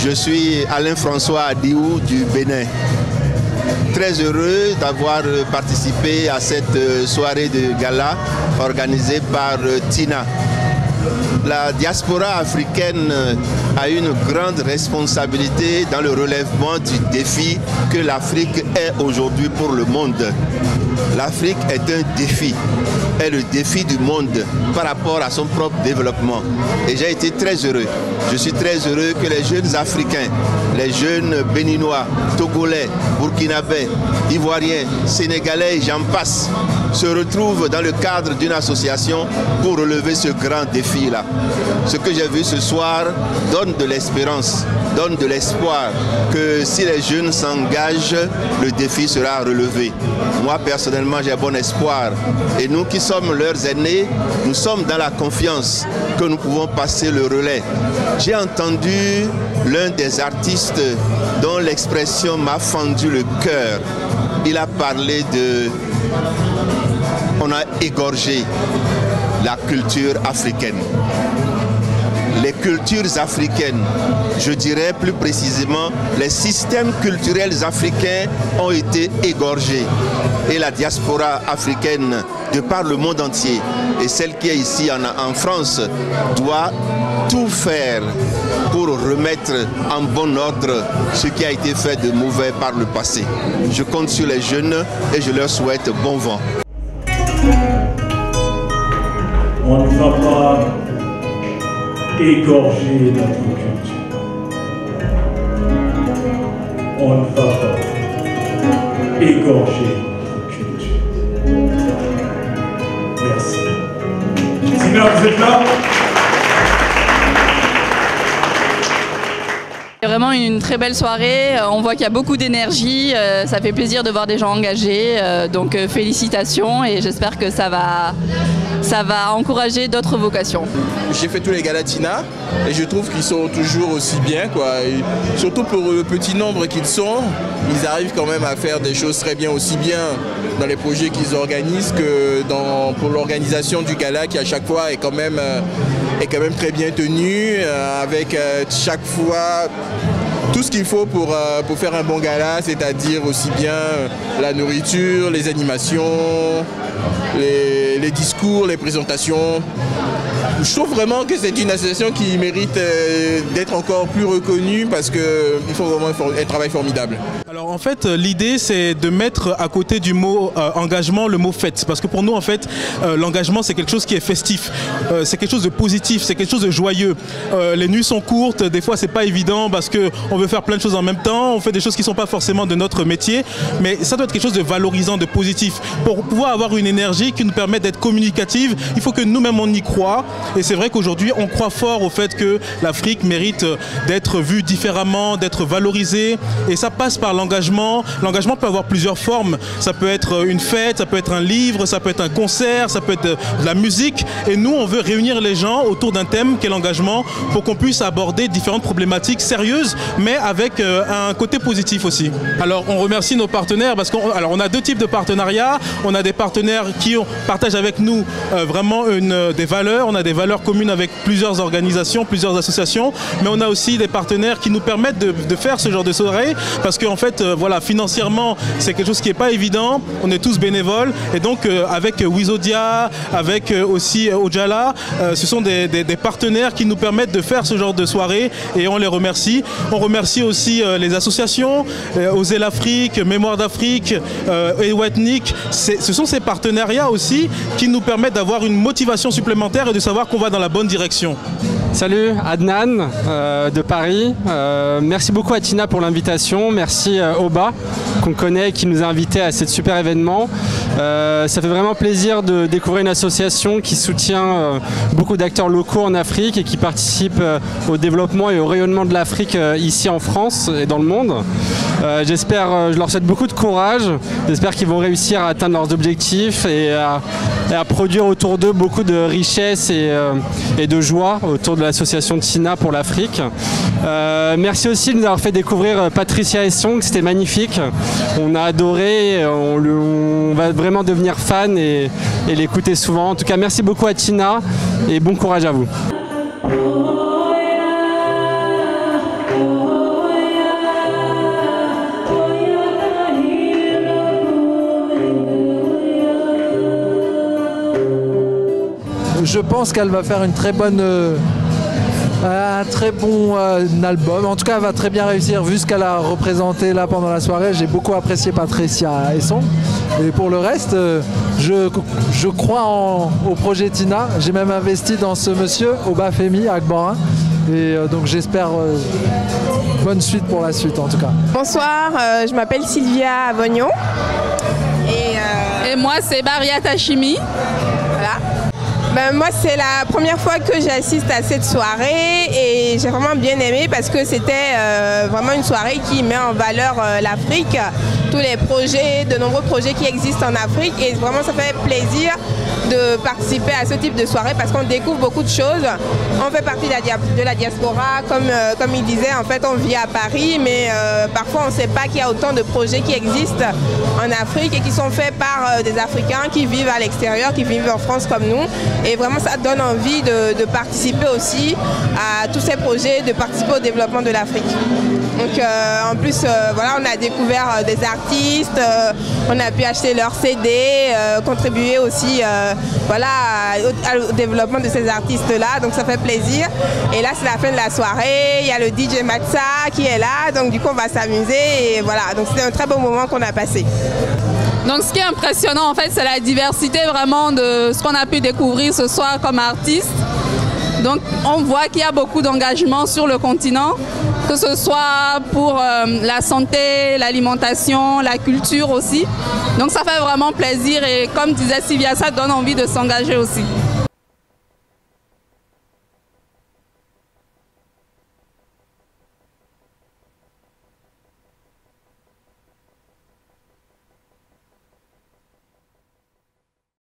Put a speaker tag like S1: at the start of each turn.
S1: Je suis Alain François Adiou du Bénin. Très heureux d'avoir participé à cette soirée de gala organisée par Tina. La diaspora africaine a une grande responsabilité dans le relèvement du défi que l'Afrique est aujourd'hui pour le monde. L'Afrique est un défi, est le défi du monde par rapport à son propre développement. Et j'ai été très heureux. Je suis très heureux que les jeunes Africains, les jeunes Béninois, Togolais, Burkinabés, Ivoiriens, Sénégalais et j'en passe, se retrouvent dans le cadre d'une association pour relever ce grand défi-là. Ce que j'ai vu ce soir donne de l'espérance, donne de l'espoir que si les jeunes s'engagent, le défi sera relevé. Moi, personnellement, j'ai bon espoir. Et nous qui sommes leurs aînés, nous sommes dans la confiance que nous pouvons passer le relais. J'ai entendu l'un des artistes dont l'expression m'a fendu le cœur. Il a parlé de... On a égorgé la culture africaine. Les cultures africaines, je dirais plus précisément, les systèmes culturels africains ont été égorgés. Et la diaspora africaine, de par le monde entier, et celle qui est ici en France, doit tout faire pour remettre en bon ordre ce qui a été fait de mauvais par le passé. Je compte sur les jeunes et je leur souhaite bon vent.
S2: On ne va pas égorger notre culture. On ne va pas égorger notre culture. Merci. Tina, vous êtes là?
S3: C'est vraiment une très belle soirée, on voit qu'il y a beaucoup d'énergie, ça fait plaisir de voir des gens engagés, donc félicitations et j'espère que ça va encourager d'autres vocations.
S4: J'ai fait tous les galas Tina et je trouve qu'ils sont toujours aussi bien, quoi. Et surtout pour le petit nombre qu'ils sont, ils arrivent quand même à faire des choses très bien, aussi bien dans les projets qu'ils organisent que pour l'organisation du gala qui à chaque fois est quand même très bien tenu, avec chaque fois tout ce qu'il faut pour faire un bon gala, c'est-à-dire aussi bien la nourriture, les animations, les discours, les présentations. Je trouve vraiment que c'est une association qui mérite d'être encore plus reconnue parce qu'ils font vraiment un travail formidable.
S5: Alors en fait l'idée c'est de mettre à côté du mot engagement le mot fête, parce que pour nous en fait l'engagement c'est quelque chose qui est festif, c'est quelque chose de positif, c'est quelque chose de joyeux. Les nuits sont courtes, des fois c'est pas évident parce qu'on veut faire plein de choses en même temps, on fait des choses qui sont pas forcément de notre métier, mais ça doit être quelque chose de valorisant, de positif. Pour pouvoir avoir une énergie qui nous permet d'être communicative, il faut que nous-mêmes on y croit. Et c'est vrai qu'aujourd'hui, on croit fort au fait que l'Afrique mérite d'être vue différemment, d'être valorisée. Et ça passe par l'engagement. L'engagement peut avoir plusieurs formes. Ça peut être une fête, ça peut être un livre, ça peut être un concert, ça peut être de la musique. Et nous, on veut réunir les gens autour d'un thème qu'est l'engagement pour qu'on puisse aborder différentes problématiques sérieuses, mais avec un côté positif aussi. Alors, on remercie nos partenaires parce qu'on a deux types de partenariats. On a des partenaires qui partagent avec nous vraiment des valeurs. On a des valeurs communes avec plusieurs organisations, plusieurs associations, mais on a aussi des partenaires qui nous permettent de faire ce genre de soirée parce qu'en fait, voilà, financièrement, c'est quelque chose qui n'est pas évident. On est tous bénévoles et donc avec Wizodia, avec aussi Ojala, ce sont des partenaires qui nous permettent de faire ce genre de soirée et on les remercie. On remercie aussi les associations, Oser l'Afrique, Mémoire d'Afrique, Ewetnik. Ce sont ces partenariats aussi qui nous permettent d'avoir une motivation supplémentaire et de savoir qu'on va dans la bonne direction.
S6: Salut, Adnan de Paris. Merci beaucoup à Tina pour l'invitation. Merci Oba qu'on connaît qui nous a invités à cet super événement. Ça fait vraiment plaisir de découvrir une association qui soutient beaucoup d'acteurs locaux en Afrique et qui participe au développement et au rayonnement de l'Afrique ici en France et dans le monde. Je leur souhaite beaucoup de courage. J'espère qu'ils vont réussir à atteindre leurs objectifs et à produire autour d'eux beaucoup de richesses et de joie autour de l'association Tina pour l'Afrique. Merci aussi de nous avoir fait découvrir Patricia Essong, c'était magnifique. On a adoré, on va vraiment devenir fan et l'écouter souvent. En tout cas, merci beaucoup à Tina et bon courage à vous.
S7: je pense qu'elle va faire une très bonne, un très bon album. En tout cas, elle va très bien réussir vu ce qu'elle a représenté là pendant la soirée. J'ai beaucoup apprécié Patricia Esson. Et pour le reste, je crois au projet Tina. J'ai même investi dans ce monsieur, Oba Femi Agborin. Et donc j'espère bonne suite pour la suite en tout cas.
S8: Bonsoir, je m'appelle Sylvia Avognon.
S3: Et moi c'est Baria Tachimi.
S8: Voilà. Ben, moi c'est la première fois que j'assiste à cette soirée et j'ai vraiment bien aimé parce que c'était vraiment une soirée qui met en valeur l'Afrique, tous les projets, de nombreux projets qui existent en Afrique et vraiment ça fait plaisir de participer à ce type de soirée parce qu'on découvre beaucoup de choses. On fait partie de la diaspora, comme il disait, en fait on vit à Paris mais parfois on ne sait pas qu'il y a autant de projets qui existent en Afrique et qui sont faits par des Africains qui vivent à l'extérieur, qui vivent en France comme nous. Et vraiment ça donne envie de participer aussi à tous ces projets, de participer au développement de l'Afrique. Donc en plus voilà, on a découvert des artistes, on a pu acheter leurs CD, contribuer aussi voilà, au développement de ces artistes-là, donc ça fait plaisir. Et là c'est la fin de la soirée, il y a le DJ Matza qui est là, donc du coup on va s'amuser et voilà, donc c'était un très bon moment qu'on a passé.
S3: Donc ce qui est impressionnant en fait c'est la diversité vraiment de ce qu'on a pu découvrir ce soir comme artiste. Donc on voit qu'il y a beaucoup d'engagement sur le continent, que ce soit pour la santé, l'alimentation, la culture aussi. Donc ça fait vraiment plaisir et comme disait Sylvia, ça donne envie de s'engager aussi.